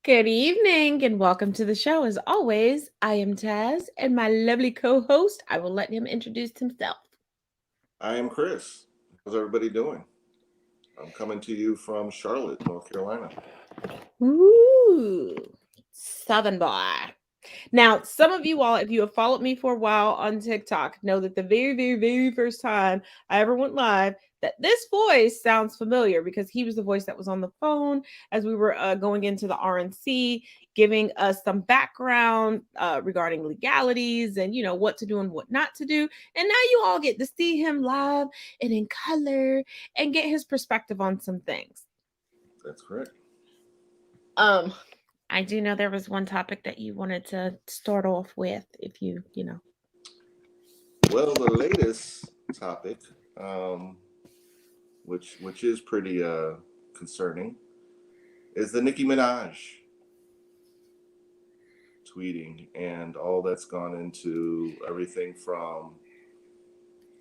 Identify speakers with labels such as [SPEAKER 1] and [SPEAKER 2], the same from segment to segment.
[SPEAKER 1] Good evening and welcome to the show. As always, I am Taz and my lovely co host, I will let him introduce himself.
[SPEAKER 2] I am Chris. How's everybody doing? I'm coming to you from Charlotte, North Carolina.
[SPEAKER 1] Ooh, Southern boy. Now, some of you all, if you have followed me for a while on TikTok, know that the very first time I ever went live, that this voice sounds familiar because he was the voice that was on the phone as we were going into the RNC, giving us some background regarding legalities and what to do and what not to do. And now you all get to see him live and in color and get his perspective on some things.
[SPEAKER 2] That's correct.
[SPEAKER 1] Um, I do know there was one topic that you wanted to start off with, if you.
[SPEAKER 2] Well, the latest topic, um, which is pretty concerning, is the Nicki Minaj tweeting and all that's gone into everything from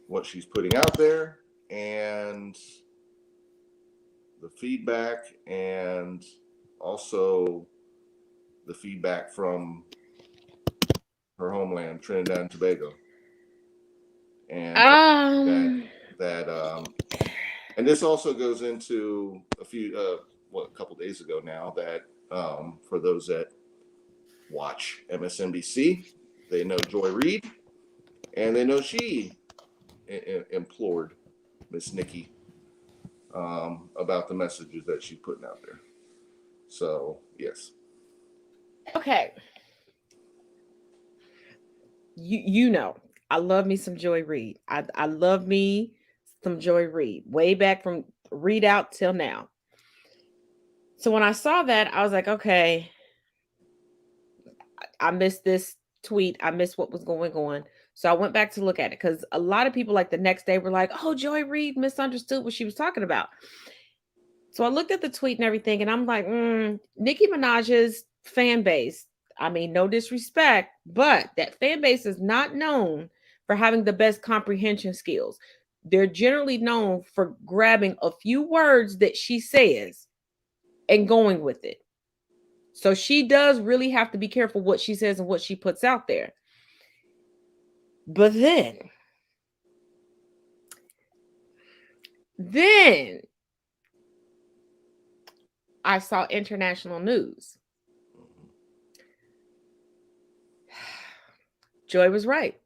[SPEAKER 2] what she's putting out there and the feedback, and also the feedback from her homeland, Trinidad and Tobago, and that
[SPEAKER 1] Um,
[SPEAKER 2] that and this also goes into a couple days ago now that for those that watch MSNBC, they know Joy Reid, and they know she implored Miss Nikki about the messages that she's putting out there. So yes,
[SPEAKER 1] okay. You know, I love me some Joy Reid. I love me some Joy Reid. Way back from read out till now. So when I saw that, I was like, okay, I missed this tweet. I missed what was going on. So I went back to look at it because a lot of people like the next day were like, oh, Joy Reid misunderstood what she was talking about. So I looked at the tweet and everything, and I'm like, Nicki Minaj's fan base. I mean, no disrespect, but that fan base is not known for having the best comprehension skills. They're generally known for grabbing a few words that she says and going with it. So she does really have to be careful what she says and what she puts out there. But then I saw international news. Joy was right.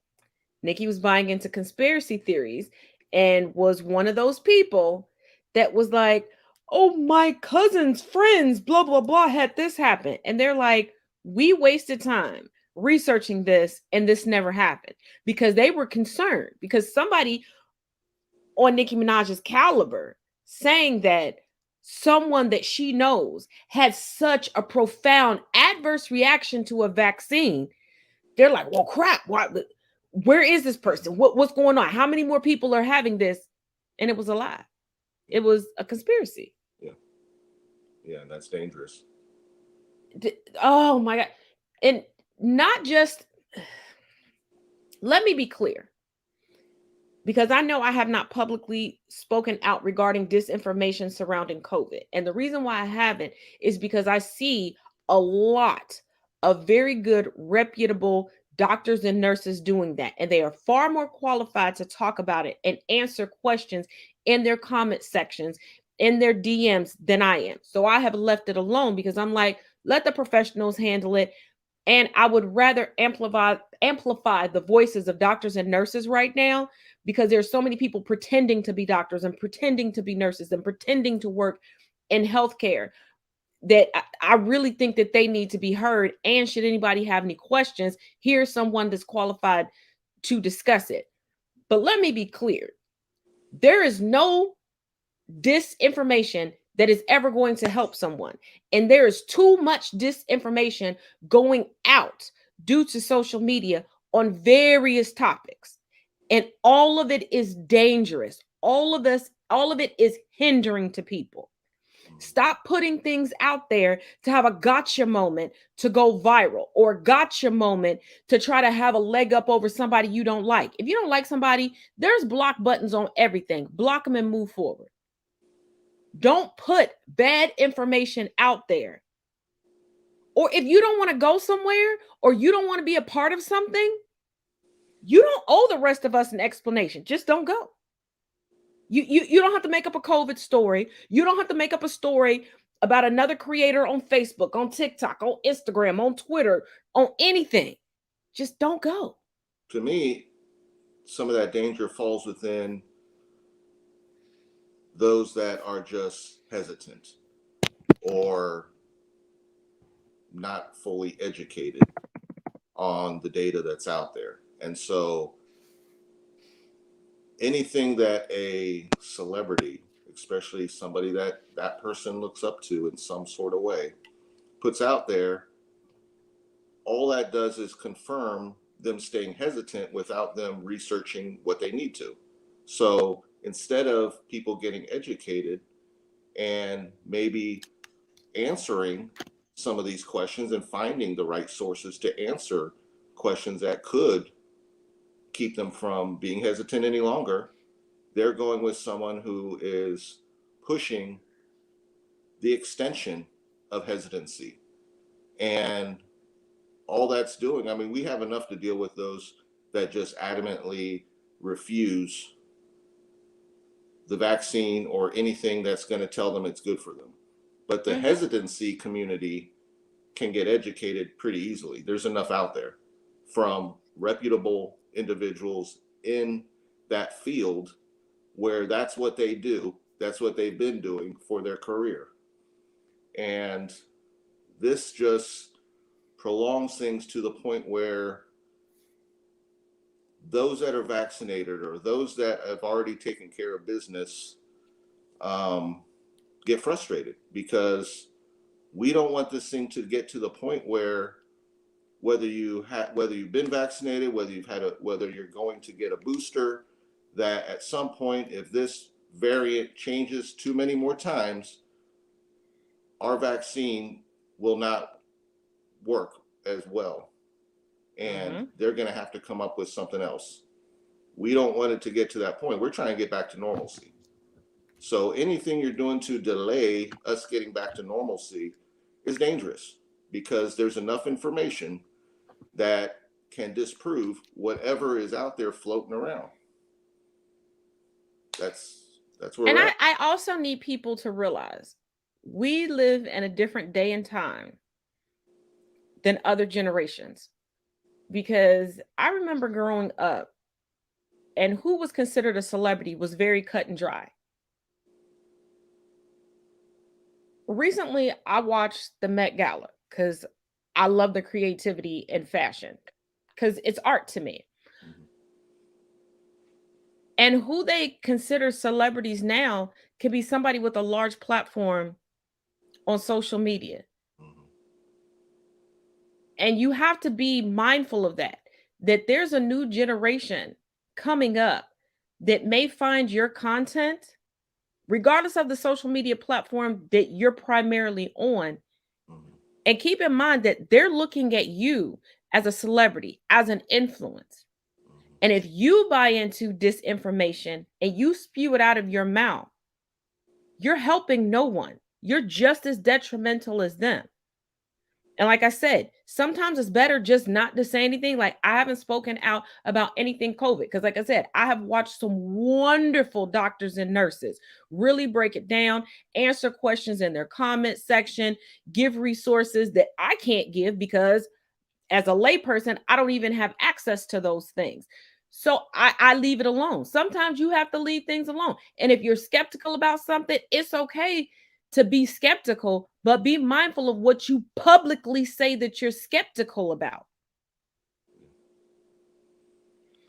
[SPEAKER 1] Nikki was buying into conspiracy theories and was one of those people that was like, oh, my cousin's friends, blah, blah, blah, had this happen. And they're like, we wasted time researching this and this never happened because they were concerned because somebody on Nicki Minaj's caliber saying that someone that she knows had such a profound adverse reaction to a vaccine. They're like, well, crap, where is this person? What's going on? How many more people are having this? And it was a lie. It was a conspiracy.
[SPEAKER 2] yeah, yeah, that's dangerous.
[SPEAKER 1] Oh my God. And not just, let me be clear, because I know I have not publicly spoken out regarding disinformation surrounding COVID. And the reason why I haven't is because I see a lot of very good, reputable doctors and nurses doing that. And they are far more qualified to talk about it and answer questions in their comment sections, in their DMs than I am. So I have left it alone because I'm like, let the professionals handle it. And I would rather amplify the voices of doctors and nurses right now because there's so many people pretending to be doctors and pretending to be nurses and pretending to work in healthcare that I really think that they need to be heard. And should anybody have any questions, here's someone that's qualified to discuss it. But let me be clear. There is no disinformation that is ever going to help someone. And there is too much disinformation going out due to social media on various topics. And all of it is dangerous. All of it is hindering to people. Stop putting things out there to have a gotcha moment to go viral or gotcha moment to try to have a leg up over somebody you don't like. If you don't like somebody, there's block buttons on everything. Block them and move forward. Don't put bad information out there Or if you don't want to go somewhere or you don't want to be a part of something, you don't owe the rest of us an explanation. Just don't go. You don't have to make up a COVID story. You don't have to make up a story about another creator on Facebook, on TikTok, on Instagram, on Twitter, on anything. Just don't go.
[SPEAKER 2] To me, some of that danger falls within those that are just hesitant or not fully educated on the data that's out there. And so anything that a celebrity, especially somebody that that person looks up to in some sort of way, puts out there, all that does is confirm them staying hesitant without them researching what they need to. So instead of people getting educated and maybe answering some of these questions and finding the right sources to answer questions that could keep them from being hesitant any longer, they're going with someone who is pushing the extension of hesitancy. And all that's doing, I mean, we have enough to deal with those that just adamantly refuse the vaccine or anything that's going to tell them it's good for them. But the hesitancy community can get educated pretty easily. There's enough out there from reputable individuals in that field where that's what they do. That's what they've been doing for their career. And this just prolongs things to the point where those that are vaccinated or those that have already taken care of business get frustrated, because we don't want this thing to get to the point where whether you've been vaccinated, whether you're going to get a booster, that at some point, if this variant changes too many more times, our vaccine will not work as well. And they're going to have to come up with something else. We don't want it to get to that point. We're trying to get back to normalcy. So anything you're doing to delay us getting back to normalcy is dangerous, because there's enough information that can disprove whatever is out there floating around. That's where we're at.
[SPEAKER 1] I also need people to realize we live in a different day and time than other generations, because I remember growing up and who was considered a celebrity was very cut and dry. Recently, I watched the Met Gala because I love the creativity and fashion, because it's art to me. And who they consider celebrities now can be somebody with a large platform on social media. And you have to be mindful of that there's a new generation coming up that may find your content, regardless of the social media platform that you're primarily on. And keep in mind that they're looking at you as a celebrity, as an influence. And if you buy into disinformation and you spew it out of your mouth, you're helping no one. You're just as detrimental as them. And like I said, sometimes it's better just not to say anything. Like, I haven't spoken out about anything COVID because, like I said, I have watched some wonderful doctors and nurses really break it down, answer questions in their comment section, give resources that I can't give because as a layperson, I don't even have access to those things. So I leave it alone. Sometimes you have to leave things alone. And if you're skeptical about something, it's okay to be skeptical, but be mindful of what you publicly say that you're skeptical about.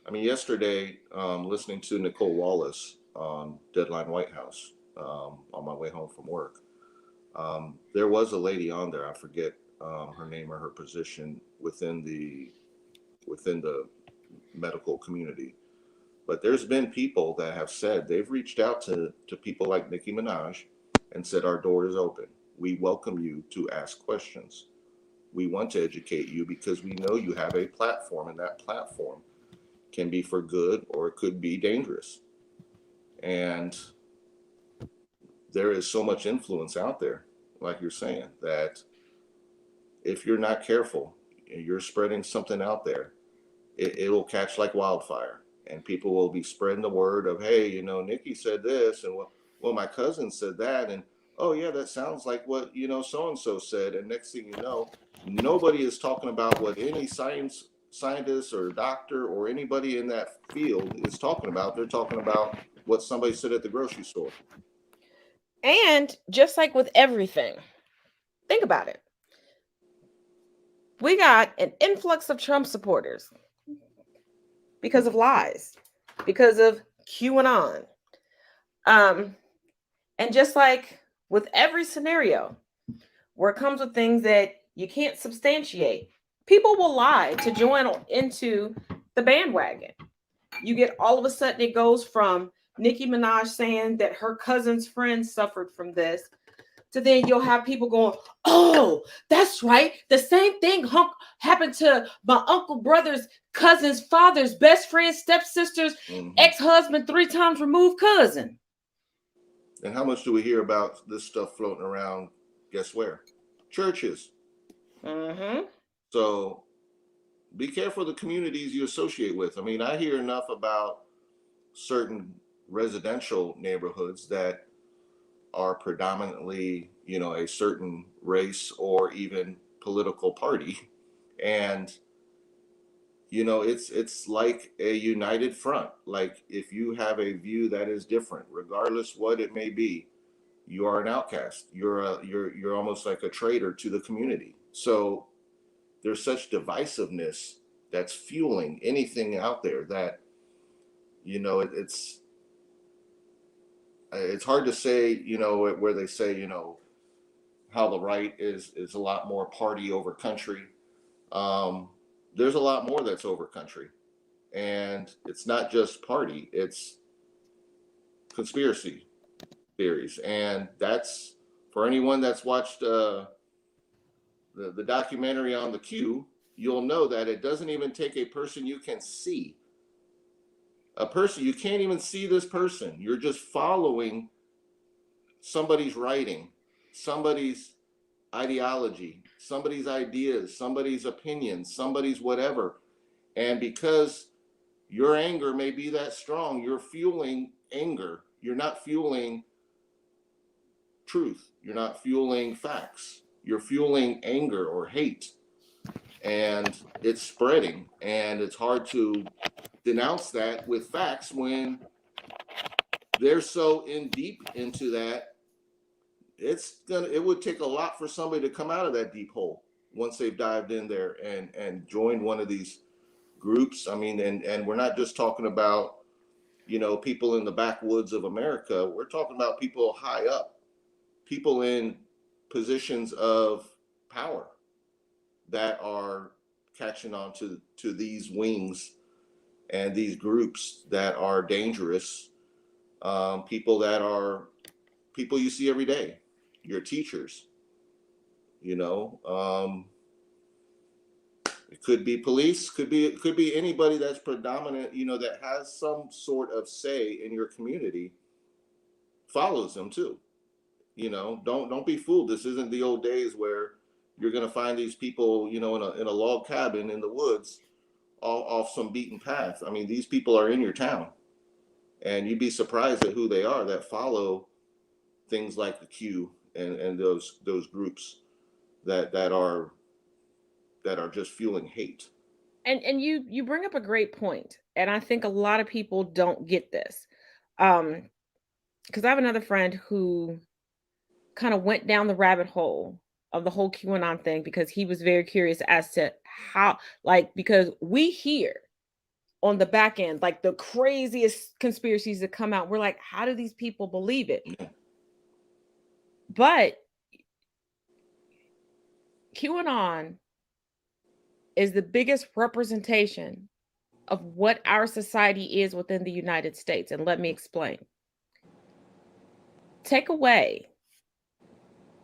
[SPEAKER 2] I mean, yesterday, listening to Nicole Wallace on Deadline White House on my way home from work, there was a lady on there. I forget her name or her position within the medical community, but there's been people that have said they've reached out to people like Nicki Minaj and said, our door is open. We welcome you to ask questions. We want to educate you because we know you have a platform, and that platform can be for good or it could be dangerous. And there is so much influence out there, like you're saying, that if you're not careful, you're spreading something out there. It'll catch like wildfire, and people will be spreading the word of, hey, Nikki said this, and well, my cousin said that, and oh yeah, that sounds like what so and so said, and next thing you know, nobody is talking about what any scientist or doctor or anybody in that field is talking about. They're talking about what somebody said at the grocery store.
[SPEAKER 1] And just like with everything, think about it. We got an influx of Trump supporters because of lies, because of QAnon. And just like with every scenario where it comes with things that you can't substantiate, people will lie to join into the bandwagon. You get all of a sudden it goes from Nicki Minaj saying that her cousin's friend suffered from this to then you'll have people going, oh, that's right. The same thing happened to my uncle, brother's cousin's father's best friend, stepsister's ex-husband, 3 times removed cousin.
[SPEAKER 2] And how much do we hear about this stuff floating around? Guess where? Churches. So be careful of the communities you associate with. I mean, I hear enough about certain residential neighborhoods that are predominantly, a certain race or even political party. And, it's like a united front. Like if you have a view that is different, regardless what it may be, you are an outcast. You're almost like a traitor to the community. So there's such divisiveness that's fueling anything out there that, it's hard to say, where they say, how the right is a lot more party over country. There's a lot more that's over country, and it's not just party, it's conspiracy theories. And that's for anyone that's watched the documentary on the Q, you'll know that it doesn't even take a person you can see. A person, you can't even see this person. You're just following somebody's writing, somebody's ideology, somebody's ideas, somebody's opinions, somebody's whatever. And because your anger may be that strong, you're fueling anger. You're not fueling truth. You're not fueling facts. You're fueling anger or hate. And it's spreading. And it's hard to denounce that with facts when they're so in deep into that. It would take a lot for somebody to come out of that deep hole once they've dived in there and joined one of these groups. I mean, and we're not just talking about, people in the backwoods of America. We're talking about people high up, people in positions of power that are catching on to these wings and these groups that are dangerous. People you see every day, your teachers, it could be police, could be anybody that's predominant, that has some sort of say in your community, follows them too. Don't be fooled. This isn't the old days where you're going to find these people, in a log cabin in the woods, all off some beaten path. I mean, these people are in your town, and you'd be surprised at who they are that follow things like the Q and those groups that are just fueling hate.
[SPEAKER 1] And you bring up a great point, and I think a lot of people don't get this, because I have another friend who kind of went down the rabbit hole of the whole QAnon thing because he was very curious as to how, because we hear on the back end like the craziest conspiracies that come out. We're like, how do these people believe it? But QAnon is the biggest representation of what our society is within the United States. And let me explain. Take away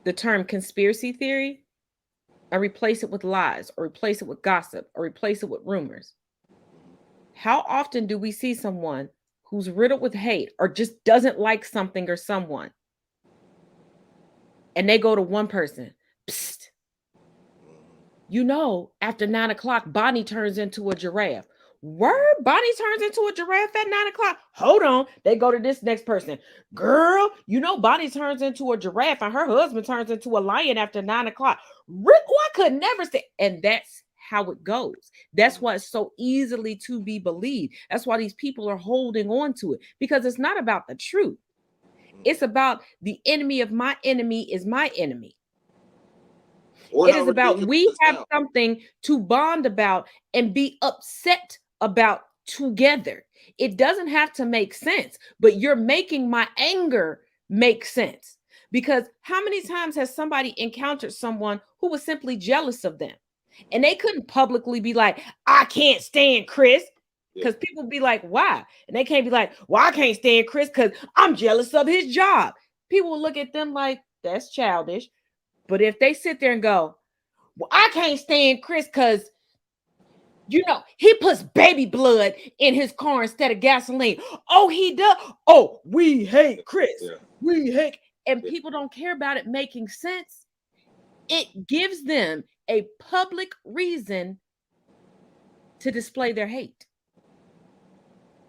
[SPEAKER 1] the term conspiracy theory and replace it with lies, or replace it with gossip, or replace it with rumors. How often do we see someone who's riddled with hate or just doesn't like something or someone, and they go to one person, psst, You know, after 9 o'clock, Bonnie turns into a giraffe. Word, Bonnie turns into a giraffe at 9 o'clock. Hold on. They go to this next person. Girl, you know, Bonnie turns into a giraffe and her husband turns into a lion after 9 o'clock. Rick, I could never say. And that's how it goes. That's why it's so easily to be believed. That's why these people are holding on to it because it's not about the truth. It's about the enemy of my enemy is my enemy.
[SPEAKER 2] Or
[SPEAKER 1] It
[SPEAKER 2] how
[SPEAKER 1] is about
[SPEAKER 2] ridiculous
[SPEAKER 1] we
[SPEAKER 2] it
[SPEAKER 1] have
[SPEAKER 2] sounds.
[SPEAKER 1] something to bond about and be upset about together. It doesn't have to make sense, but you're making my anger make sense. Because how many times has somebody encountered someone who was simply jealous of them? And they couldn't publicly be like, I can't stand Chris.
[SPEAKER 2] Yeah.
[SPEAKER 1] Because people be like, why? And they can't be like, well, I can't stand Chris because I'm jealous of his job. People will look at them like, that's childish. But if they sit there and go, well, I can't stand Chris because, you know, he puts baby blood in his car instead of gasoline. Oh, he does. Oh, we hate Chris.
[SPEAKER 2] Yeah.
[SPEAKER 1] We hate. And
[SPEAKER 2] Yeah.
[SPEAKER 1] people don't care about it making sense. It gives them a public reason to display their hate.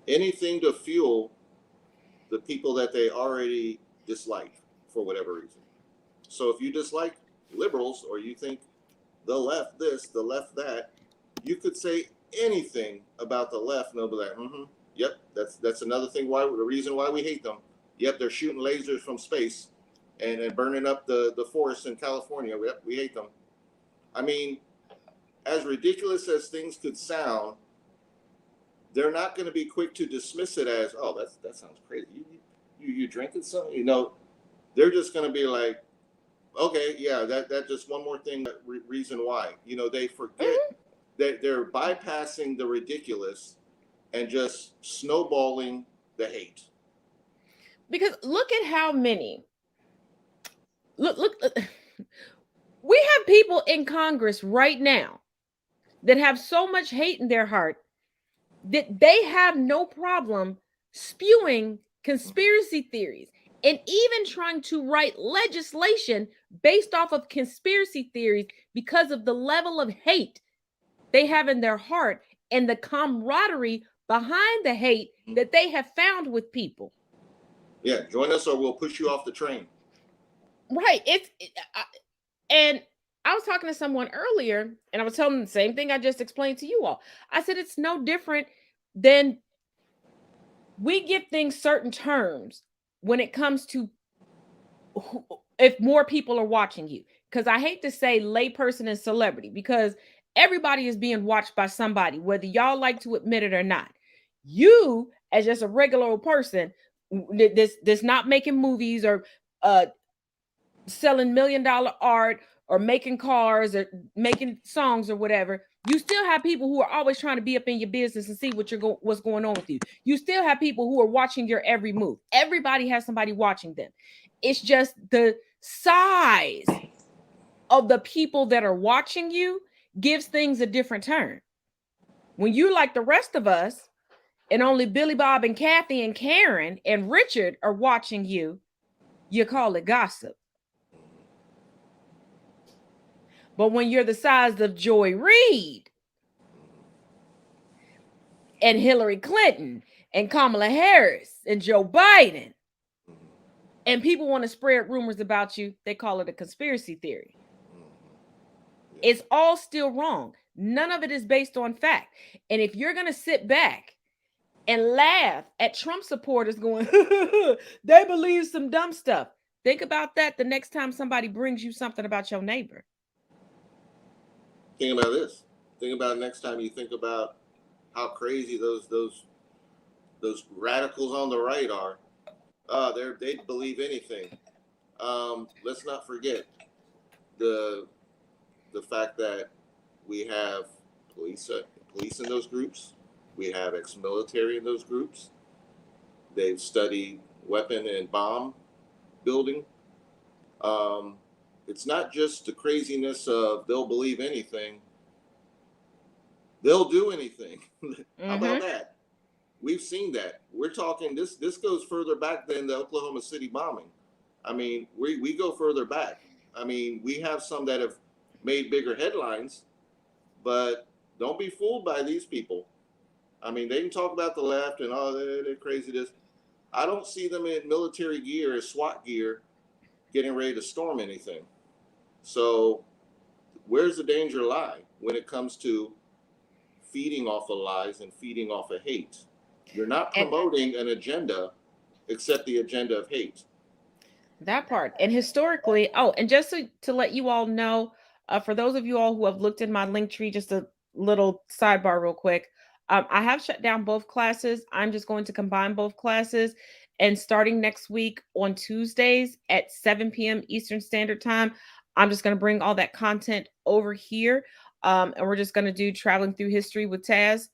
[SPEAKER 2] Anything to fuel the people that they already dislike for whatever reason. So if you dislike liberals or you think the left this, the left that, you could say anything about the left and they'll be like, yep, that's another thing why the reason why we hate them. Yep, they're shooting lasers from space and burning up the forests in California. Yep, we hate them. I mean, as ridiculous as things could sound, they're not going to be quick to dismiss it as, oh, that sounds crazy. You drinking something? You know, they're just going to be like, okay, yeah, that just one more thing, reason why. You know, they forget that they're bypassing the ridiculous and just snowballing the hate.
[SPEAKER 1] Because look at how many. Look. We have people in Congress right now that have so much hate in their heart that they have no problem spewing conspiracy theories and even trying to write legislation based off of conspiracy theories because of the level of hate they have in their heart and the camaraderie behind the hate that they have found with people.
[SPEAKER 2] Yeah, join us or we'll push you off the train.
[SPEAKER 1] Right. And I was talking to someone earlier and I was telling them the same thing I just explained to you all. I said it's no different than we give things certain terms when it comes to if more people are watching you. Because I hate to say layperson and celebrity because everybody is being watched by somebody, whether y'all like to admit it or not. You, as just a regular old person, this not making movies or selling $1 million art or making cars or making songs or whatever, you still have people who are always trying to be up in your business and see what's going on with you. You still have people who are watching your every move. Everybody has somebody watching them. It's just the size of the people that are watching you gives things a different turn. When you like the rest of us and only Billy Bob and Kathy and Karen and Richard are watching you, you call it gossip. But when you're the size of Joy Reid and Hillary Clinton and Kamala Harris and Joe Biden, and people want to spread rumors about you, they call it a conspiracy theory. It's all still wrong. None of it is based on fact. And if you're going to sit back and laugh at Trump supporters going, they believe some dumb stuff, think about that the next time somebody brings you something about your neighbor.
[SPEAKER 2] Think about this. Think about next time you think about how crazy those radicals on the right are. They believe anything. Let's not forget the fact that we have police in those groups. We have ex-military in those groups. They've studied weapon and bomb building. It's not just the craziness of they'll believe anything. They'll do anything. How about that? We've seen that. We're talking this goes further back than the Oklahoma City bombing. I mean, we go further back. I mean, we have some that have made bigger headlines, But don't be fooled by these people. I mean, they can talk about the left and all they're crazy. This, I don't see them in military gear, SWAT gear, getting ready to storm anything. So, where's the danger lie when it comes to feeding off of lies and feeding off of hate? You're not
[SPEAKER 1] And
[SPEAKER 2] promoting an agenda except the agenda of hate.
[SPEAKER 1] that part. And historically, oh, and just to let you all know, for those of you all who have looked in my link tree, just a little sidebar real quick. I have shut down both classes. I'm just going to combine both classes. And starting next week on Tuesdays at 7 p.m. Eastern Standard Time, I'm just going to bring all that content over here. And we're just going to do traveling through history with Taz.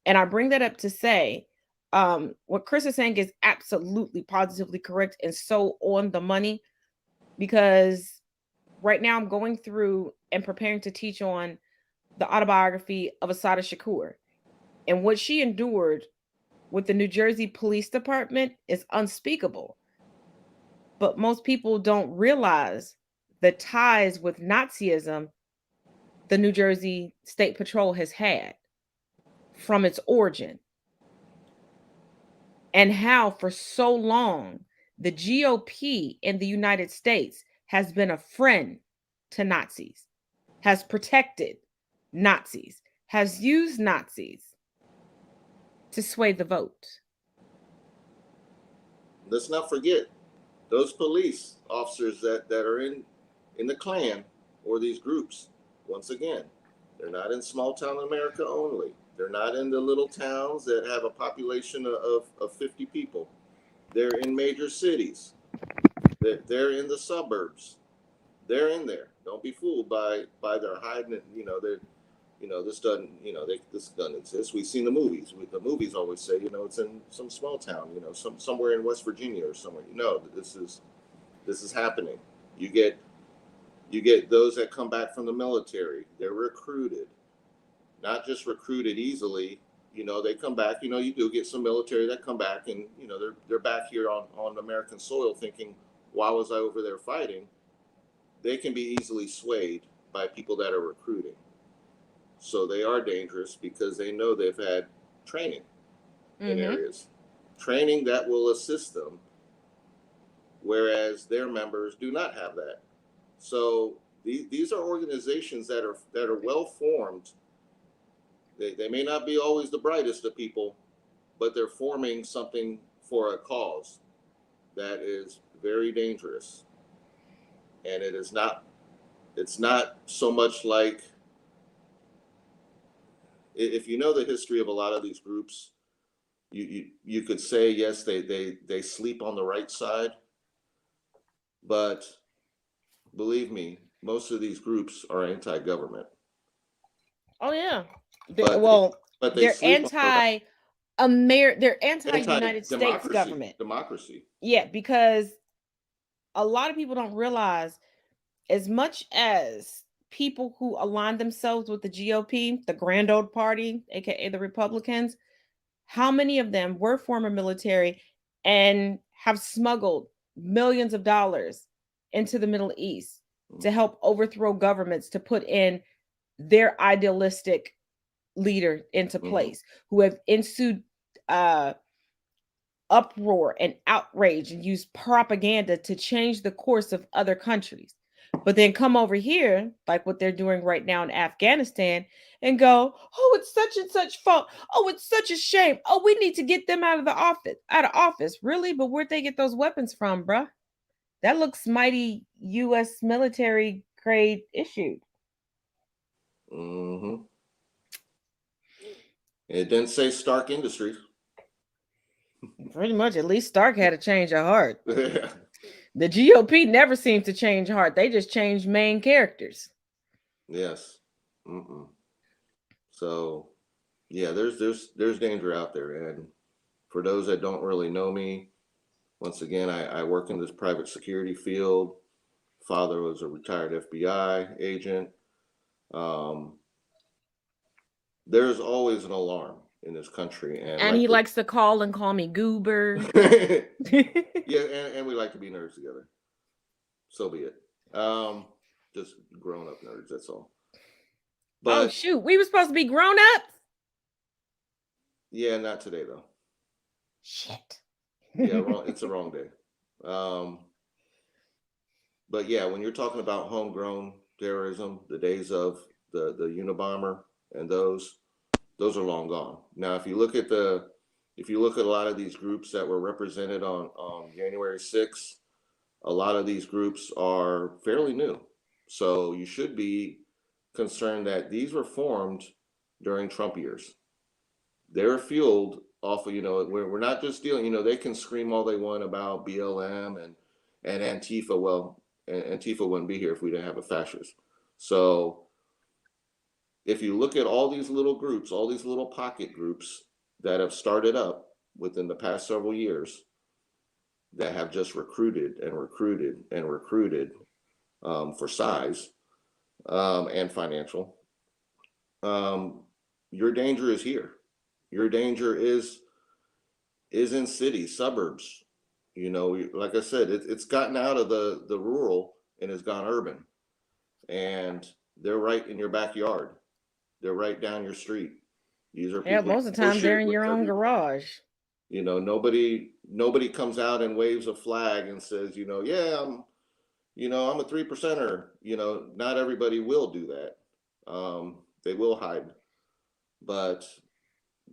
[SPEAKER 1] And I bring that up to say, what Chris is saying is absolutely positively correct and so on the money, because right now I'm going through and preparing to teach on the autobiography of Asada Shakur. And what she endured with the New Jersey Police Department is unspeakable. But most people don't realize the ties with Nazism the New Jersey State Patrol has had from its origin, and how for so long the GOP in the United States has been a friend to Nazis, has protected Nazis, has used Nazis to sway the vote.
[SPEAKER 2] Let's not forget those police officers that are in the Klan or these groups. Once again, they're not in small town America only. They're not in the little towns that have a population of 50 people. They're in major cities. They're in the suburbs. They're in there. Don't be fooled by their hiding it. This doesn't, this doesn't exist. We've seen the movies. The movies always say, it's in some small town, somewhere in West Virginia or somewhere. This is happening. You get those that come back from the military. They're recruited, not just recruited easily. They come back. You do get some military that come back, and they're back here on American soil, thinking, why was I over there fighting? They can be easily swayed by people that are recruiting. So they are dangerous because they know they've had training in areas, training that will assist them, whereas their members do not have that. So these are organizations that are well formed. They may not be always the brightest of people, but they're forming something for a cause that is very dangerous. And it's not so much like, if you know the history of a lot of these groups, you could say, yes, they sleep on the right side, but believe me, most of these groups are anti-government.
[SPEAKER 1] Oh yeah,
[SPEAKER 2] but they
[SPEAKER 1] they're
[SPEAKER 2] sleep on
[SPEAKER 1] they're anti-United States government.
[SPEAKER 2] Democracy.
[SPEAKER 1] Yeah, because a lot of people don't realize, as much as people who align themselves with the GOP, the Grand Old Party, aka the Republicans, how many of them were former military and have smuggled millions of dollars into the Middle East to help overthrow governments, to put in their idealistic leader into place, who have ensued uproar and outrage and used propaganda to change the course of other countries. But then come over here, like what they're doing right now in Afghanistan, and go, oh, it's such and such fault. Oh, it's such a shame. Oh, we need to get them out of office. Really? But where'd they get those weapons from, bruh? That looks mighty U.S. military grade issued.
[SPEAKER 2] Mm-hmm. It didn't say Stark Industries.
[SPEAKER 1] Pretty much. At least Stark had a change of heart. The GOP never seemed to change heart. They just changed main characters.
[SPEAKER 2] Yes. So, yeah, there's danger out there. And for those that don't really know me, once again, I work in this private security field. Father was a retired FBI agent. There's always an alarm in this country,
[SPEAKER 1] and he likes to call me goober.
[SPEAKER 2] Yeah, and we like to be nerds together. So be it. Just grown up nerds, that's all.
[SPEAKER 1] Oh
[SPEAKER 2] But
[SPEAKER 1] shoot, we were supposed to be grown ups.
[SPEAKER 2] yeah, not today though.
[SPEAKER 1] Shit.
[SPEAKER 2] Yeah, wrong. It's the wrong day. Um, but yeah, when you're talking about homegrown terrorism, the days of the Unabomber and those are long gone. Now, if you look at a lot of these groups that were represented on January 6th, a lot of these groups are fairly new. So you should be concerned that these were formed during Trump years. They're fueled off of, we're not just dealing, they can scream all they want about BLM and Antifa. Well, Antifa wouldn't be here if we didn't have a fascist. So if you look at all these little groups, all these little pocket groups that have started up within the past several years that have just recruited and recruited and recruited for size and financial, your danger is here. Your danger is in cities, suburbs. Like I said, it's gotten out of the rural and has gone urban, and they're right in your backyard. They're right down your street. These are
[SPEAKER 1] Yeah,
[SPEAKER 2] people
[SPEAKER 1] most of the
[SPEAKER 2] you
[SPEAKER 1] time they're
[SPEAKER 2] negotiate
[SPEAKER 1] in
[SPEAKER 2] with
[SPEAKER 1] your own
[SPEAKER 2] every day.
[SPEAKER 1] garage.
[SPEAKER 2] Nobody comes out and waves a flag and says, yeah, I'm a 3%er. Not everybody will do that. They will hide, but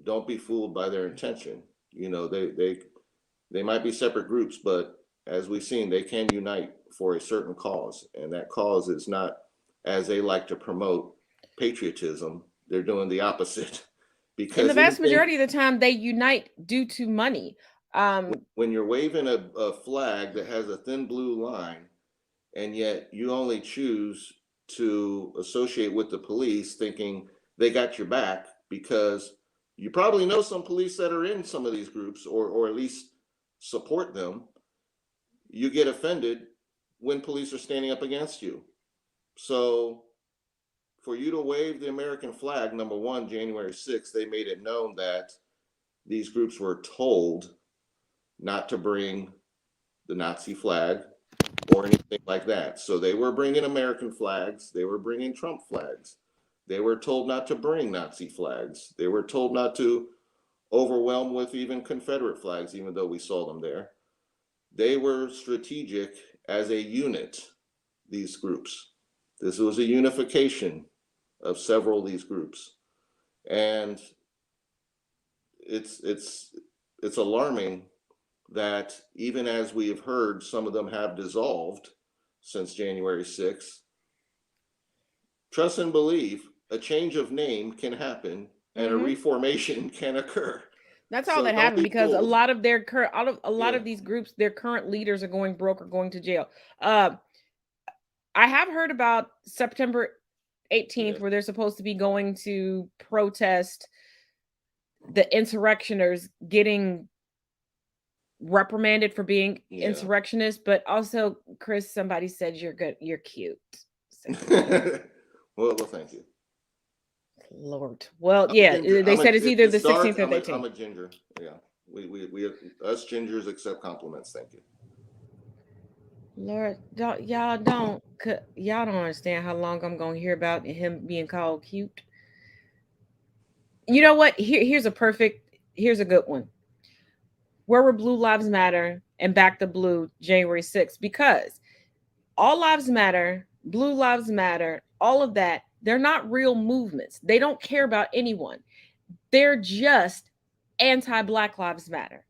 [SPEAKER 2] don't be fooled by their intention. They might be separate groups, but as we've seen, they can unite for a certain cause, and that cause is not, as they like to promote, patriotism. They're doing the opposite.
[SPEAKER 1] In the
[SPEAKER 2] Because
[SPEAKER 1] vast majority of the time, they unite due to money.
[SPEAKER 2] when you're waving a flag that has a thin blue line, and yet you only choose to associate with the police thinking they got your back, because you probably know some police that are in some of these groups, or at least support them, you get offended when police are standing up against you. So for you to wave the American flag, number one, January 6th, they made it known that these groups were told not to bring the Nazi flag or anything like that. So they were bringing American flags. They were bringing Trump flags. They were told not to bring Nazi flags. They were told not to overwhelm with even Confederate flags, even though we saw them there. They were strategic as a unit, these groups. This was a unification of several of these groups. And it's alarming that even as we have heard, some of them have dissolved since January 6th. Trust and believe, a change of name can happen and a reformation can occur.
[SPEAKER 1] That's all that happened, because a lot of their of these groups, their current leaders are going broke or going to jail. I have heard about September 18th, where they're supposed to be going to protest the insurrectioners getting reprimanded for being insurrectionists. But also, Chris, somebody said you're good, you're cute. So.
[SPEAKER 2] well, thank you.
[SPEAKER 1] Lord. Well, they said it's either the 16th or the 18th.
[SPEAKER 2] I'm a ginger. Yeah. We us gingers accept compliments. Thank you.
[SPEAKER 1] Lord, y'all don't understand how long I'm gonna hear about him being called cute. You know what? Here's a good one. Where were Blue Lives Matter and Back the Blue January 6th? Because all lives matter, Blue Lives Matter, all of that, they're not real movements. They don't care about anyone. They're just anti-Black Lives Matter.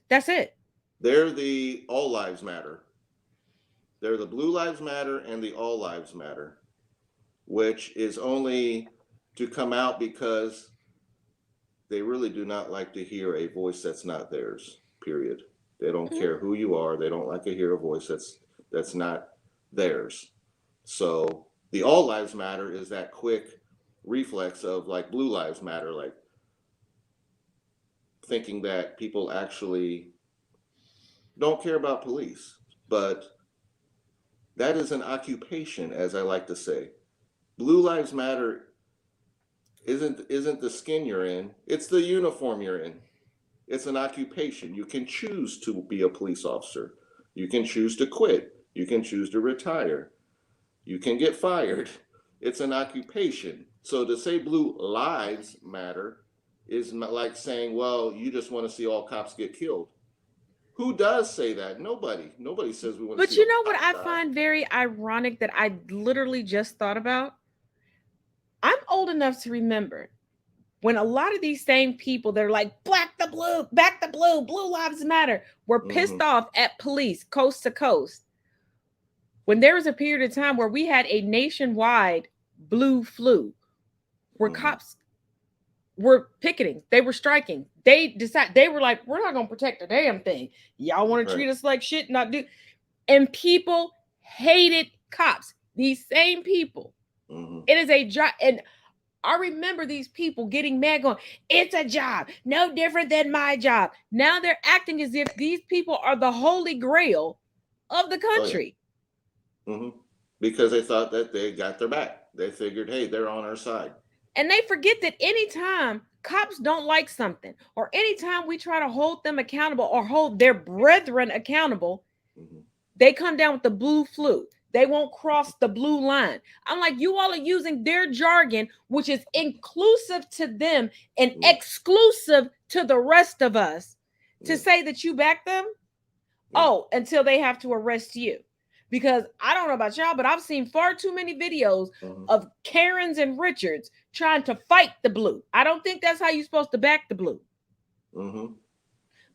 [SPEAKER 1] That's it.
[SPEAKER 2] They're the All Lives Matter. They're the Blue Lives Matter and the All Lives Matter, which is only to come out because they really do not like to hear a voice that's not theirs, period. They don't care who you are. They don't like to hear a voice that's not theirs. So the All Lives Matter is that quick reflex of like Blue Lives Matter, like thinking that people actually don't care about police. But that is an occupation, as I like to say. Blue Lives Matter isn't the skin you're in, it's the uniform you're in. It's an occupation. You can choose to be a police officer. You can choose to quit. You can choose to retire. You can get fired. It's an occupation. So to say blue lives matter is like saying, well, you just want to see all cops get killed. Who does say that? Nobody. Nobody says we want to
[SPEAKER 1] But
[SPEAKER 2] see all
[SPEAKER 1] you know what
[SPEAKER 2] cops
[SPEAKER 1] I
[SPEAKER 2] die.
[SPEAKER 1] find very ironic that I literally just thought about? I'm old enough to remember when a lot of these same people that are like black the blue, back the blue, blue lives matter, were pissed off at police coast to coast. When there was a period of time where we had a nationwide blue flu, where cops were picketing, they were striking. They were like, we're not gonna protect the damn thing. Y'all want to treat us like shit, not do. And people hated cops. These same people. It is a job. And I remember these people getting mad, going, it's a job, no different than my job. Now they're acting as if these people are the holy grail of the country.
[SPEAKER 2] Because they thought that they got their back. They figured, hey, they're on our side.
[SPEAKER 1] And they forget that anytime cops don't like something, or anytime we try to hold them accountable or hold their brethren accountable, they come down with the blue flu. They won't cross the blue line. I'm like, you all are using their jargon, which is inclusive to them and exclusive to the rest of us, to say that you back them. Oh, until they have to arrest you. Because I don't know about y'all, but I've seen far too many videos of Karens and Richards trying to fight the blue. I don't think that's how you're supposed to back the blue.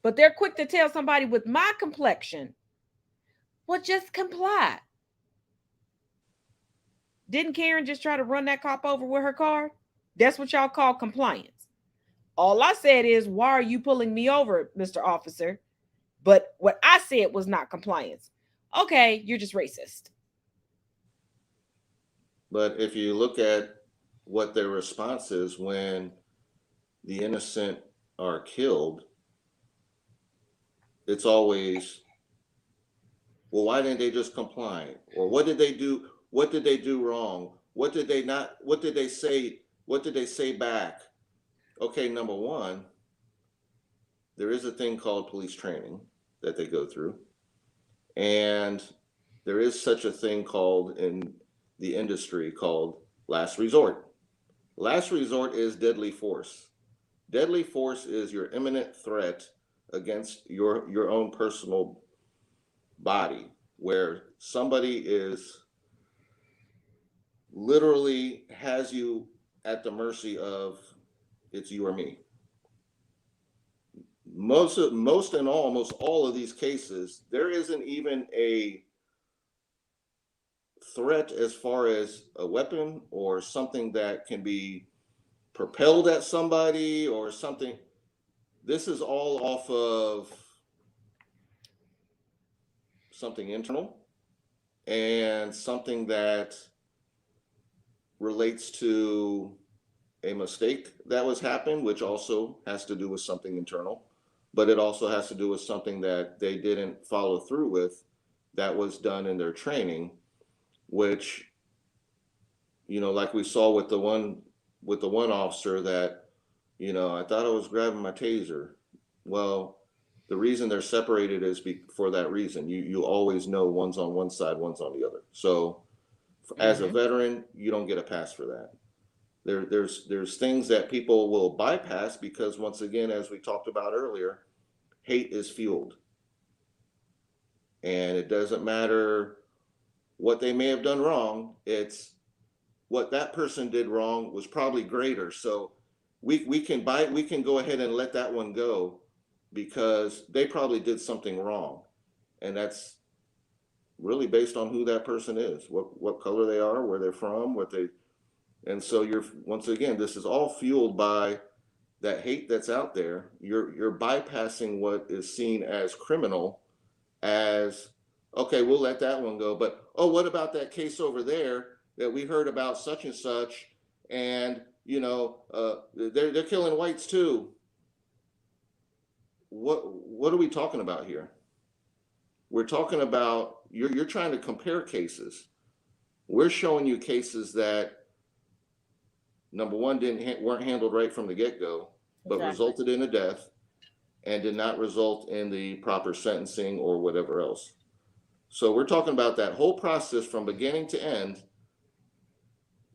[SPEAKER 1] But they're quick to tell somebody with my complexion, well, just comply. Didn't Karen just try to run that cop over with her car? That's what y'all call compliance. All I said is, why are you pulling me over, Mr. Officer? But what I said was not compliance. Okay, you're just racist.
[SPEAKER 2] But if you look at what their response is when the innocent are killed, it's always, well, why didn't they just comply? Or what did they do? What did they do wrong? What did they not? What did they say? What did they say back? Okay, number one, there is a thing called police training that they go through. And there is such a thing called in the industry called last resort. Last resort is deadly force. Deadly force is your imminent threat against your own personal body, where somebody is literally has you at the mercy of, it's you or me. Most and almost all of these cases, there isn't even a threat as far as a weapon or something that can be propelled at somebody or something. This is all off of something internal and something that relates to a mistake that was happened, which also has to do with something internal, but it also has to do with something that they didn't follow through with that was done in their training, which, you know, like we saw with the one officer that, you know, I thought I was grabbing my taser. Well, the reason they're separated is for that reason. You always know one's on one side, one's on the other. So as a veteran, you don't get a pass for that. There's things that people will bypass because, once again, as we talked about earlier, hate is fueled. And it doesn't matter what they may have done wrong. It's what that person did wrong was probably greater. So we can go ahead and let that one go because they probably did something wrong. And that's really based on who that person is, what color they are, where they're from, and so once again, this is all fueled by that hate that's out there. You're bypassing what is seen as criminal as, okay, we'll let that one go. But, oh, what about that case over there that we heard about such and such? And, you know, they're killing whites too. What are we talking about here? We're talking about, you're trying to compare cases. We're showing you cases that, number one, weren't handled right from the get-go, but resulted in a death and did not result in the proper sentencing or whatever else. So we're talking about that whole process from beginning to end.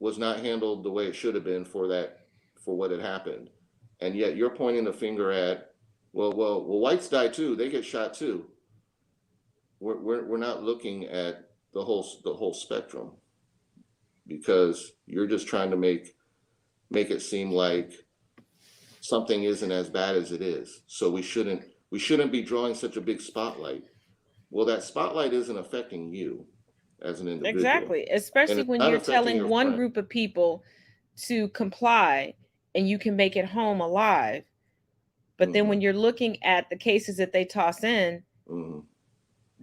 [SPEAKER 2] was not handled the way it should have been for what had happened. And yet you're pointing the finger at, well, whites die too. They get shot too. We're not looking at the whole spectrum, because you're just trying to make it seem like something isn't as bad as it is. So we shouldn't be drawing such a big spotlight. Well, that spotlight isn't affecting you as an individual,
[SPEAKER 1] Exactly.
[SPEAKER 2] and
[SPEAKER 1] Especially
[SPEAKER 2] it's
[SPEAKER 1] when
[SPEAKER 2] not
[SPEAKER 1] you're
[SPEAKER 2] affecting
[SPEAKER 1] telling
[SPEAKER 2] your
[SPEAKER 1] one
[SPEAKER 2] friend.
[SPEAKER 1] group of people to comply and you can make it home alive. But then
[SPEAKER 2] Mm-hmm.
[SPEAKER 1] when you're looking at the cases that they toss in,
[SPEAKER 2] Mm-hmm.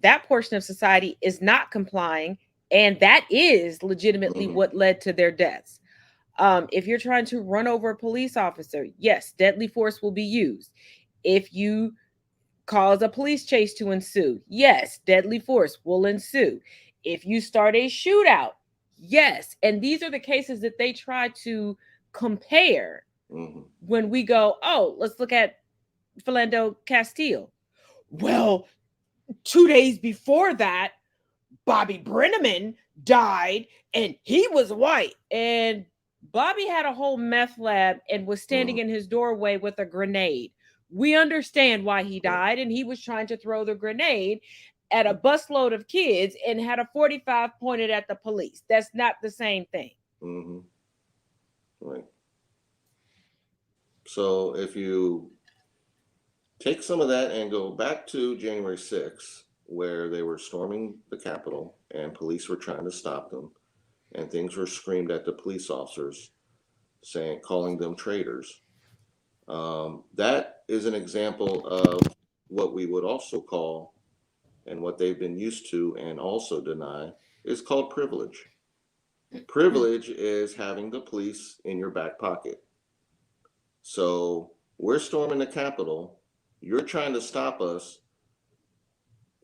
[SPEAKER 1] that portion of society is not complying. And that is legitimately
[SPEAKER 2] Mm-hmm.
[SPEAKER 1] what led to their deaths. If you're trying to run over a police officer, yes, deadly force will be used. If you cause a police chase to ensue, yes, deadly force will ensue. If you start a shootout, yes. And these are the cases that they try to compare
[SPEAKER 2] Mm-hmm.
[SPEAKER 1] when we go, oh, let's look at Philando Castile. Well, 2 days before that, Bobby Brenneman died and he was white. And Bobby had a whole meth lab and was
[SPEAKER 2] Mm-hmm.
[SPEAKER 1] standing in his doorway with a grenade. We understand why he
[SPEAKER 2] Right.
[SPEAKER 1] died, and he was trying to throw the grenade at a busload of kids and had a 45 pointed at the police. That's not the same thing.
[SPEAKER 2] Mm-hmm. Right. So if you take some of that and go back to January 6th, where they were storming the Capitol and police were trying to stop them, and things were screamed at the police officers, calling them traitors. That is an example of what we would also call, and what they've been used to and also deny, is called privilege. Privilege is having the police in your back pocket. So we're storming the Capitol. You're trying to stop us.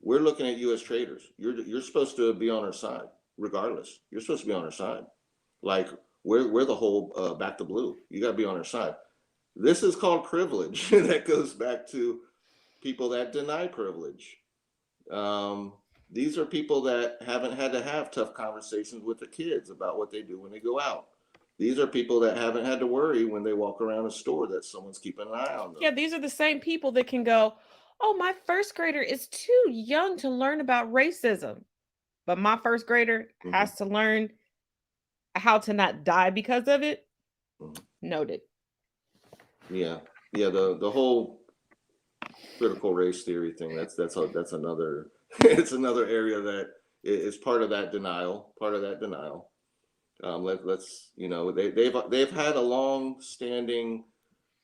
[SPEAKER 2] We're looking at you as traitors. You're supposed to be on our side, regardless. You're supposed to be on our side. Like we're the whole back to blue. You got to be on our side. This is called privilege. That goes back to people that deny privilege. Um, these are people that haven't had to have tough conversations with the kids about what they do when they go out. These are people that haven't had to worry when they walk around a store that someone's keeping an eye on them.
[SPEAKER 1] Yeah, these are the same people that can go, oh, my first grader is too young to learn about racism. But my first grader
[SPEAKER 2] Mm-hmm.
[SPEAKER 1] has to learn how to not die because of it.
[SPEAKER 2] Mm-hmm.
[SPEAKER 1] Noted.
[SPEAKER 2] Yeah, yeah. The whole critical race theory thing. That's another. It's another area that is part of that denial. Part of that denial. Let's they've had a long standing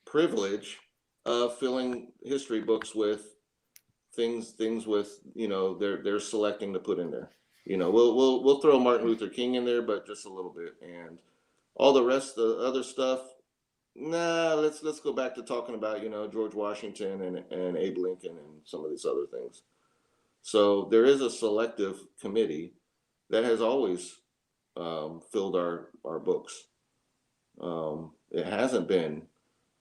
[SPEAKER 2] privilege of filling history books with things with they're selecting to put in there. We'll throw Martin Luther King in there, but just a little bit, and all the rest of the other stuff. Nah, let's go back to talking about George Washington and Abe Lincoln and some of these other things. So there is a selective committee that has always filled our books. It hasn't been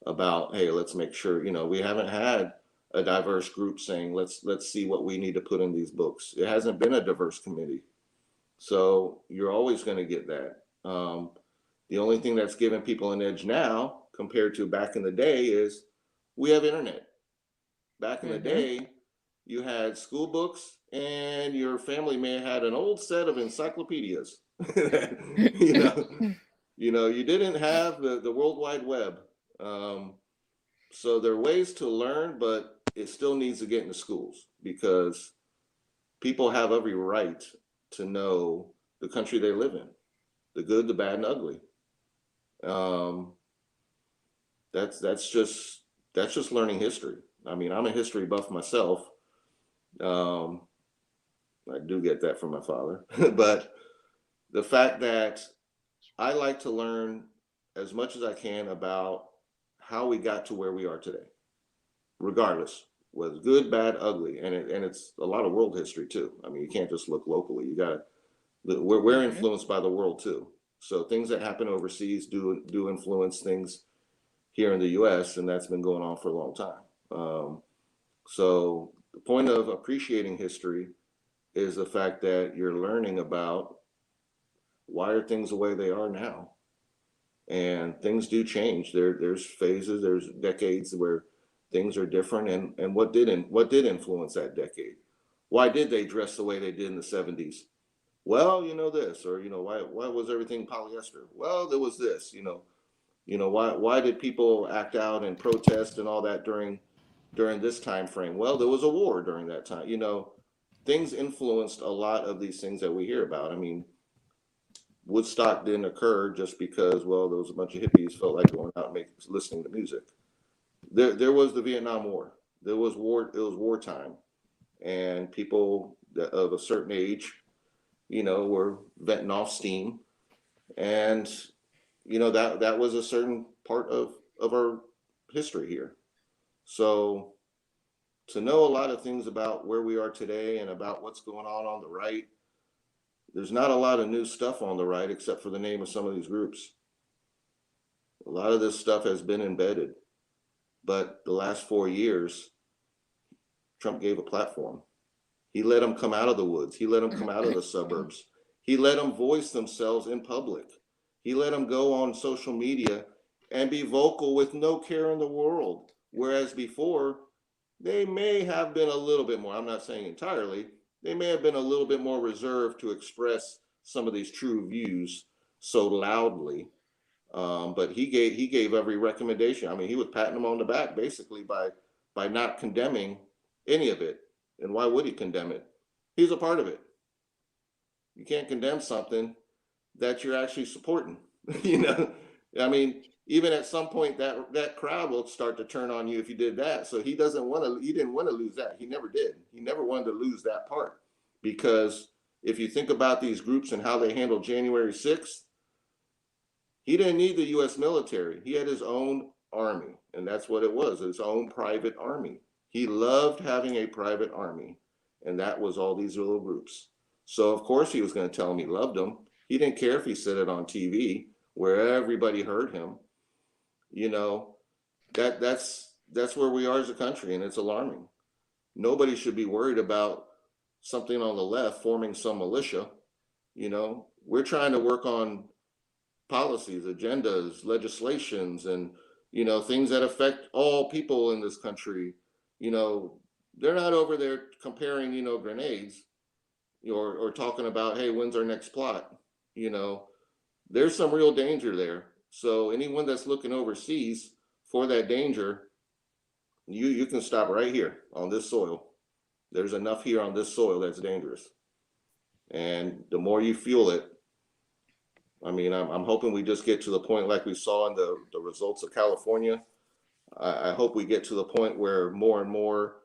[SPEAKER 2] about, hey, let's make sure we haven't had a diverse group saying let's see what we need to put in these books. It hasn't been a diverse committee, so you're always going to get that. The only thing that's giving people an edge now compared to back in the day is we have internet. Back in the
[SPEAKER 1] Mm-hmm.
[SPEAKER 2] day, you had school books and your family may have had an old set of encyclopedias. you know, you didn't have the World Wide Web. Um, so there are ways to learn, but it still needs to get into schools because people have every right to know the country they live in, the good, the bad, and ugly. Um, that's just learning history. I mean, I'm a history buff myself. Um, I do get that from my father, but the fact that I like to learn as much as I can about how we got to where we are today, regardless, whether good, bad, ugly, and it's a lot of world history too. I mean, you can't just look locally. You got to we're
[SPEAKER 1] Mm-hmm.
[SPEAKER 2] influenced by the world too. So things that happen overseas do influence things here in the U.S., and that's been going on for a long time. So the point of appreciating history is the fact that you're learning about why are things the way they are now? And things do change. There's phases, there's decades where things are different. And what did influence that decade? Why did they dress the way they did in the 70s? Well, this, or why was everything polyester? Well, there was this, why did people act out and protest and all that during this time frame? Well, there was a war during that time. Things influenced a lot of these things that we hear about. I mean, Woodstock didn't occur just because, well, there was a bunch of hippies felt like going out and listening to music. There was the Vietnam War. There was war. It was wartime, and people of a certain age, were venting off steam, and that was a certain part of our history here. So to know a lot of things about where we are today and about what's going on the right, there's not a lot of new stuff on the right except for the name of some of these groups. A lot of this stuff has been embedded, but the last 4 years, Trump gave a platform. He let them come out of the woods. He let them come out of the suburbs. He let them voice themselves in public. He let them go on social media and be vocal with no care in the world. Whereas before, they may have been a little bit more, I'm not saying entirely, they may have been a little bit more reserved to express some of these true views so loudly. But he gave every recommendation. I mean, he was patting them on the back basically by not condemning any of it. And why would he condemn it? He's a part of it. You can't condemn something that you're actually supporting. I mean, even at some point that crowd will start to turn on you if you did that. So he didn't want to lose that. He never did. He never wanted to lose that part, because if you think about these groups and how they handled January 6th, he didn't need the US military. He had his own army, and that's what it was, his own private army. He loved having a private army, and that was all these little groups. So of course he was going to tell them he loved them. He didn't care if he said it on TV where everybody heard him. That's where we are as a country, and it's alarming. Nobody should be worried about something on the left forming some militia. We're trying to work on policies, agendas, legislations, and things that affect all people in this country. They're not over there comparing grenades or talking about, hey, when's our next plot. There's some real danger there. So anyone that's looking overseas for that danger, you can stop right here on this soil. There's enough here on this soil that's dangerous, and the more you fuel it, I mean, I'm hoping we just get to the point like we saw in the results of California. I hope we get to the point where more and more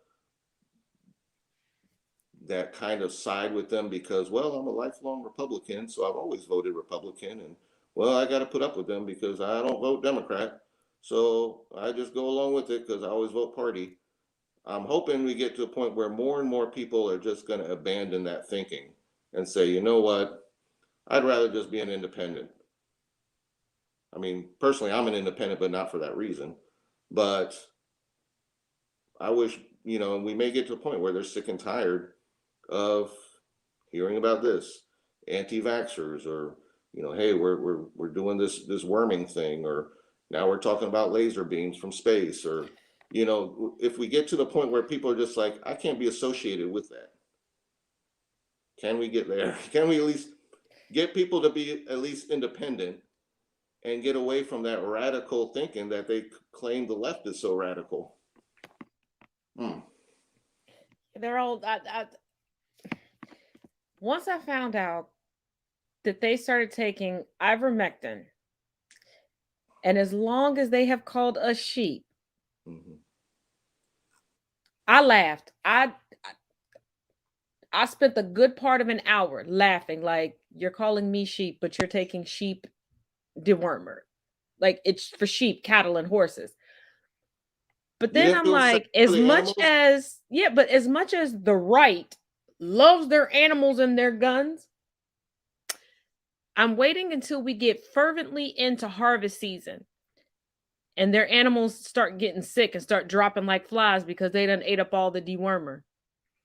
[SPEAKER 2] that kind of side with them, because, well, I'm a lifelong Republican, so I've always voted Republican, and, well, I got to put up with them because I don't vote Democrat. So I just go along with it because I always vote party. I'm hoping we get to a point where more and more people are just going to abandon that thinking and say, you know what? I'd rather just be an independent. I mean, personally, I'm an independent, but not for that reason. But I wish, we may get to a point where they're sick and tired of hearing about this, anti-vaxxers, or, hey, we're doing this worming thing, or now we're talking about laser beams from space, or, if we get to the point where people are just like, I can't be associated with that. Can we get there? Can we at least get people to be at least independent and get away from that radical thinking that they claim the left is so radical?
[SPEAKER 1] They're all. Once I found out that they started taking ivermectin, and as long as they have called us sheep, I laughed. I spent a good part of an hour laughing, like, you're calling me sheep, but you're taking sheep dewormer. Like, it's for sheep, cattle, and horses. But then I'm like, as much as the right loves their animals and their guns, I'm waiting until we get fervently into harvest season and their animals start getting sick and start dropping like flies because they done ate up all the dewormer.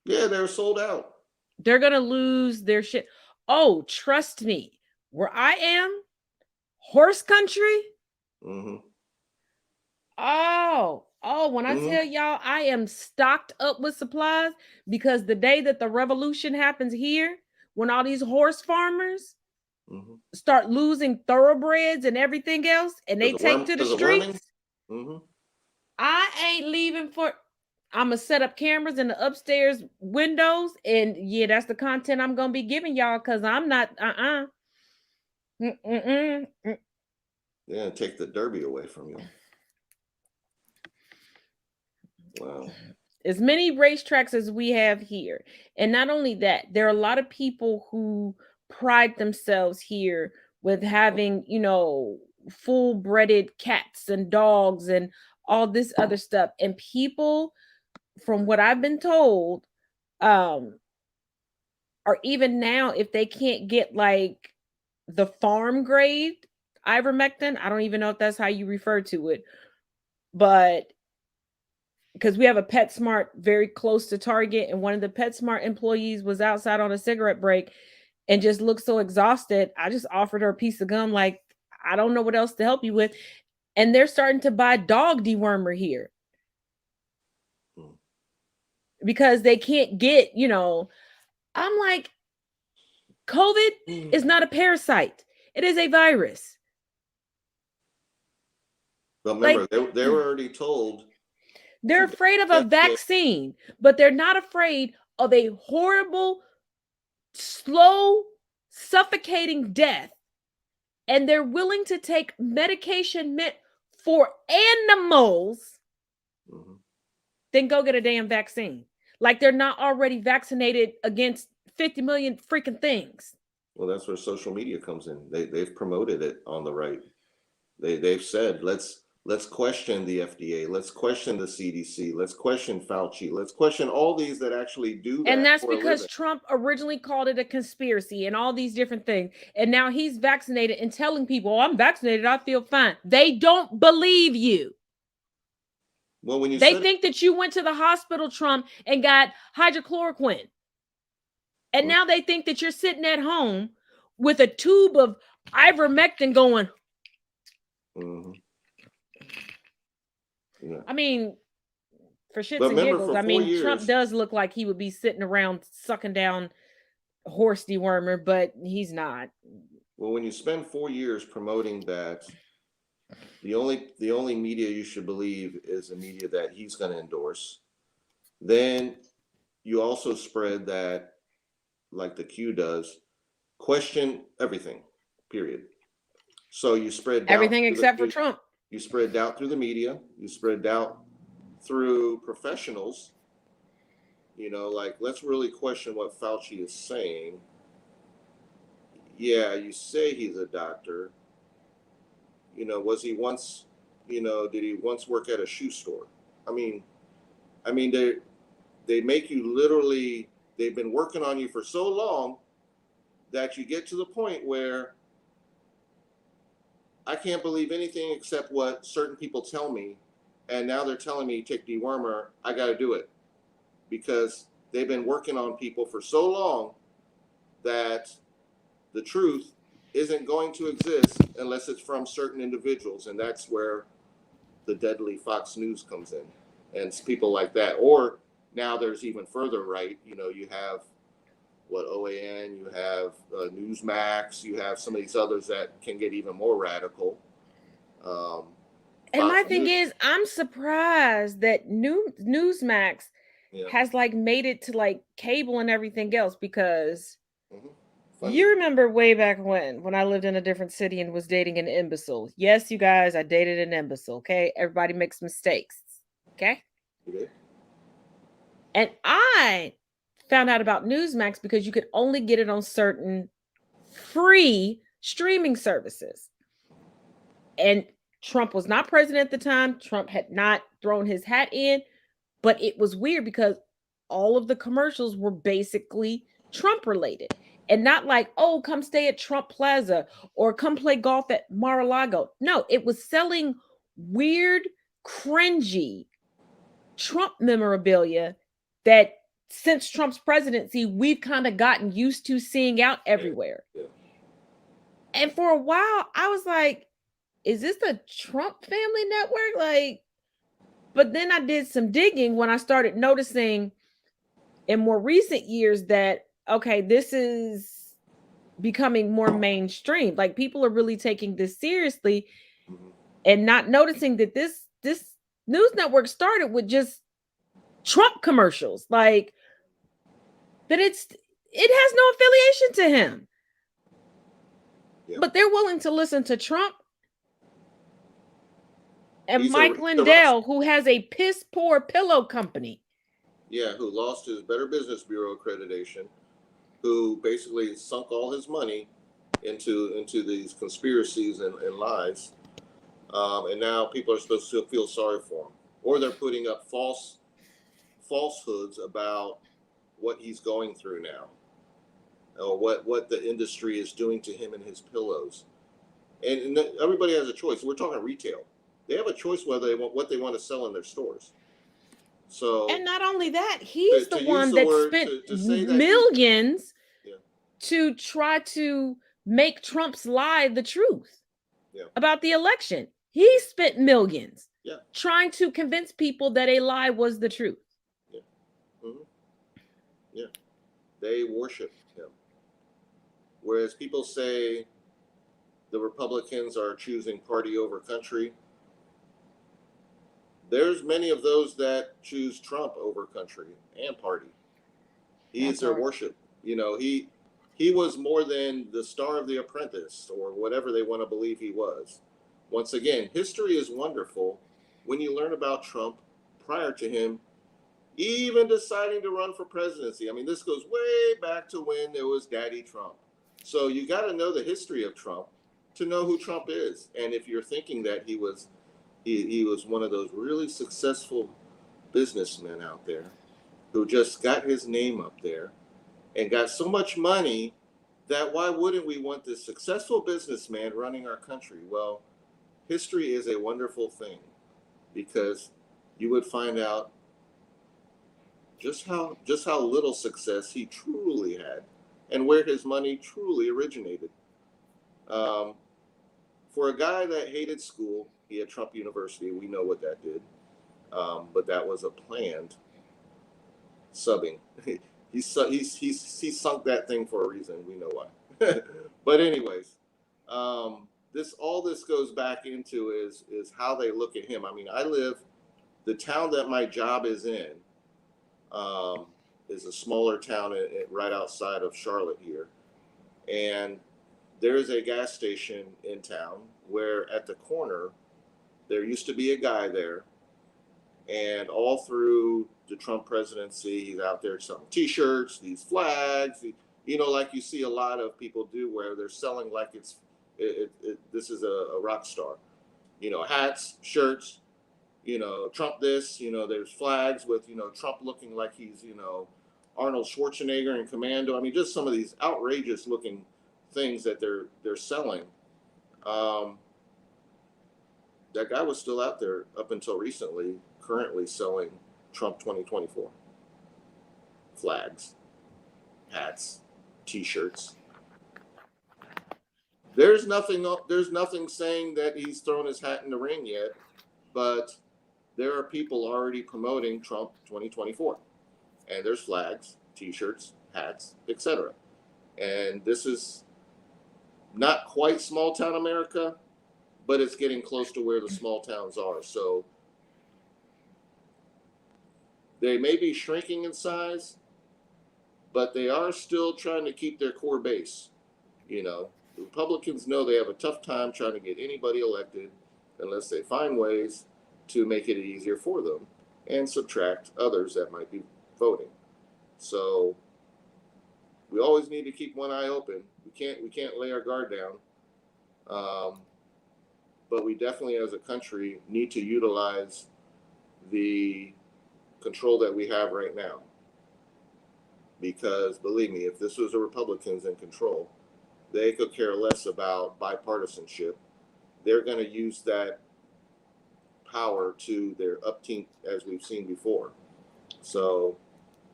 [SPEAKER 2] Yeah, they're sold out.
[SPEAKER 1] They're going to lose their shit. Oh, trust me. where I am, horse country.
[SPEAKER 2] Mm-hmm.
[SPEAKER 1] Oh, when I
[SPEAKER 2] Mm-hmm.
[SPEAKER 1] tell y'all I am stocked up with supplies because the day that the revolution happens here, when all these horse farmers
[SPEAKER 2] Mm-hmm.
[SPEAKER 1] start losing thoroughbreds and everything else and they take to the
[SPEAKER 2] Because of worming.
[SPEAKER 1] streets,
[SPEAKER 2] Mm-hmm.
[SPEAKER 1] I ain't leaving for I'm gonna set up cameras in the upstairs windows, and yeah, that's the content I'm gonna be giving y'all because I'm not Mm-mm-mm.
[SPEAKER 2] Yeah, take the derby away from you. Wow.
[SPEAKER 1] As many racetracks as we have here. And not only that, there are a lot of people who pride themselves here with having, full breeded cats and dogs and all this other stuff. And people, from what I've been told, or even now, if they can't get like the farm grade ivermectin, I don't even know if that's how you refer to it, but because we have a PetSmart very close to Target, and one of the PetSmart employees was outside on a cigarette break and just looked so exhausted. I just offered her a piece of gum, like, I don't know what else to help you with. And they're starting to buy dog dewormer here because they can't get, I'm like, COVID is not a parasite, it is a virus.
[SPEAKER 2] But remember, they were already told
[SPEAKER 1] they're afraid of a vaccine, but they're not afraid of a horrible, slow, suffocating death. And they're willing to take medication meant for animals, then go get a damn vaccine. Like they're not already vaccinated against 50 million freaking things.
[SPEAKER 2] Well, that's where social media comes in. They've promoted it on the right. They've said let's question the FDA, let's question the CDC, let's question Fauci, let's question all these that actually do that.
[SPEAKER 1] And that's because Trump originally called it a conspiracy and all these different things. And now he's vaccinated and telling people, oh, I'm vaccinated, I feel fine. They don't believe you.
[SPEAKER 2] Well, when you
[SPEAKER 1] they think that you went to the hospital, Trump, and got hydrochloroquine. And now they think that you're sitting at home with a tube of ivermectin going.
[SPEAKER 2] Yeah.
[SPEAKER 1] I mean, for shits and giggles, I mean, Trump does look like he would be sitting around sucking down horse dewormer, but he's not.
[SPEAKER 2] Well, when you spend 4 years promoting that, the only media you should believe is the media that he's going to endorse. Then you also spread that, like the Q does, question everything, period. So you spread doubt
[SPEAKER 1] everything except for Trump.
[SPEAKER 2] You spread doubt through the media. You spread doubt through professionals. Like, let's really question what Fauci is saying. Yeah, you say he's a doctor. Was he once, did he once work at a shoe store? I mean, they make you literally, they've been working on you for so long that you get to the point where I can't believe anything except what certain people tell me. And now they're telling me take dewormer, I got to do it. Because they've been working on people for so long that the truth isn't going to exist unless it's from certain individuals. And that's where the deadly Fox News comes in. And it's people like that. Or now there's even further right. You have OAN, you have Newsmax, you have some of these others that can get even more radical.
[SPEAKER 1] And my thing is, I'm surprised that Newsmax has like made it to like cable and everything else, because you remember way back when I lived in a different city and was dating an imbecile. Yes, you guys, I dated an imbecile. Okay, everybody makes mistakes. Okay. And I found out about Newsmax because you could only get it on certain free streaming services. And Trump was not president at the time. Trump had not thrown his hat in, but it was weird because all of the commercials were basically Trump related, and not like, oh, come stay at Trump Plaza or come play golf at Mar-a-Lago. No, it was selling weird, cringy Trump memorabilia that since Trump's presidency, we've kind of gotten used to seeing out everywhere. And for a while, I was like, is this the Trump family network? Like, but then I did some digging when I started noticing in more recent years that, okay, this is becoming more mainstream. Like, people are really taking this seriously and not noticing that this news network started with just Trump commercials. Like, that it has no affiliation to him. Yeah. But they're willing to listen to Trump and Mike Lindell, who has a piss poor pillow company.
[SPEAKER 2] Yeah, who lost his Better Business Bureau accreditation, who basically sunk all his money into these conspiracies and lies. And now people are supposed to feel sorry for him. Or they're putting up falsehoods about what he's going through now, or what the industry is doing to him and his pillows. And everybody has a choice. We're talking retail. They have a choice whether they want what they want to sell in their stores. So,
[SPEAKER 1] and not only that, he's the one that spent millions to try to make Trump's lie the truth about the election. He spent millions trying to convince people that a lie was the truth.
[SPEAKER 2] Yeah. Mm-hmm. Yeah. They worship him. Whereas people say the Republicans are choosing party over country, there's many of those that choose Trump over country and party. He is their worship. You know, he was more than the star of The Apprentice or whatever they want to believe he was. Once again, history is wonderful when you learn about Trump prior to him even deciding to run for presidency. I mean, this goes way back to when there was Daddy Trump. So you got to know the history of Trump to know who Trump is. And if you're thinking that he was one of those really successful businessmen out there who just got his name up there and got so much money that why wouldn't we want this successful businessman running our country? Well, history is a wonderful thing because you would find out just how little success he truly had and where his money truly originated. For a guy that hated school, he had Trump University. We know what that did. But that was a planned subbing. He sunk that thing for a reason. We know why. But anyways, this goes back into is how they look at him. I mean, the town that my job is in is a smaller town right outside of Charlotte here, and there's a gas station in town where at the corner there used to be a guy there, and all through the Trump presidency, he's out there selling T-shirts, these flags, like you see a lot of people do, where they're selling like this is a rock star, hats, shirts, Trump this, there's flags with, Trump looking like he's, Arnold Schwarzenegger in Commando. I mean, just some of these outrageous looking things that they're selling. That guy was still out there up until recently, currently selling Trump 2024 flags, hats, T-shirts. There's nothing saying that he's thrown his hat in the ring yet, but there are people already promoting Trump 2024, and there's flags, T-shirts, hats, etc. And this is not quite small town America, but it's getting close to where the small towns are. So they may be shrinking in size, but they are still trying to keep their core base. The Republicans know they have a tough time trying to get anybody elected unless they find ways to make it easier for them and subtract others that might be voting. So we always need to keep one eye open. We can't lay our guard down. But we definitely, as a country, need to utilize the control that we have right now. Because believe me, if this was the Republicans in control, they could care less about bipartisanship. They're going to use that power to their upkeep, as we've seen before. So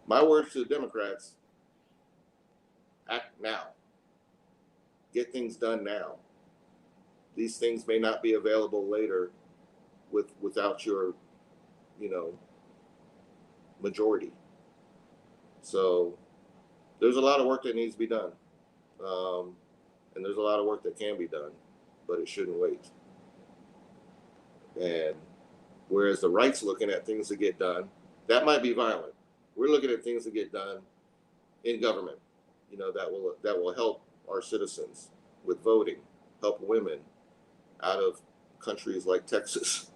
[SPEAKER 2] my words to the Democrats: act now. get things done now. These things may not be available later without your, majority. So there's a lot of work that needs to be done. And there's a lot of work that can be done, but it shouldn't wait. And whereas the right's looking at things to get done, that might be violent. We're looking at things to get done in government, that will help our citizens with voting, help women out of countries like Texas,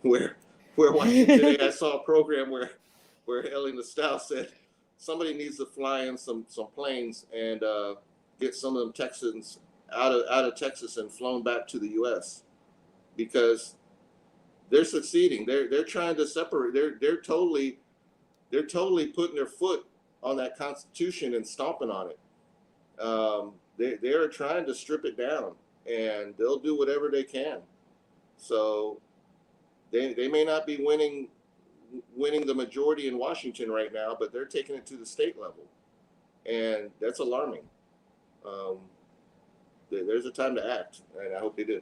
[SPEAKER 2] where watching today, I saw a program where Ellie Nostal said somebody needs to fly in some planes and get some of them Texans out of Texas and flown back to the U.S. because they're succeeding. They're trying to separate. They're totally putting their foot on that Constitution and stomping on it. They are trying to strip it down, and they'll do whatever they can. So they may not be winning the majority in Washington right now, but they're taking it to the state level, and that's alarming. There's a time to act, and I hope they do.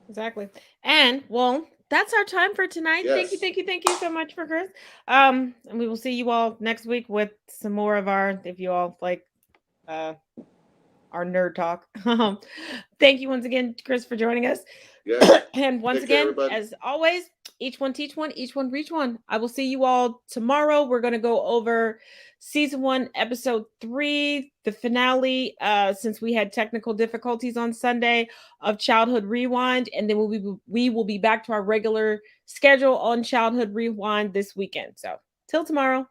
[SPEAKER 1] Exactly. And well, that's our time for tonight.
[SPEAKER 2] Yes.
[SPEAKER 1] Thank you so much for Chris. And we will see you all next week with some more of our, if you all like our nerd talk. Thank you once again, Chris, for joining us.
[SPEAKER 2] Yes.
[SPEAKER 1] And once again, as always, each one teach one, each one reach one. I will see you all tomorrow. We're going to go over season 1, episode 3, the finale, since we had technical difficulties on Sunday, of Childhood Rewind. And then we will be back to our regular schedule on Childhood Rewind this weekend. So till tomorrow.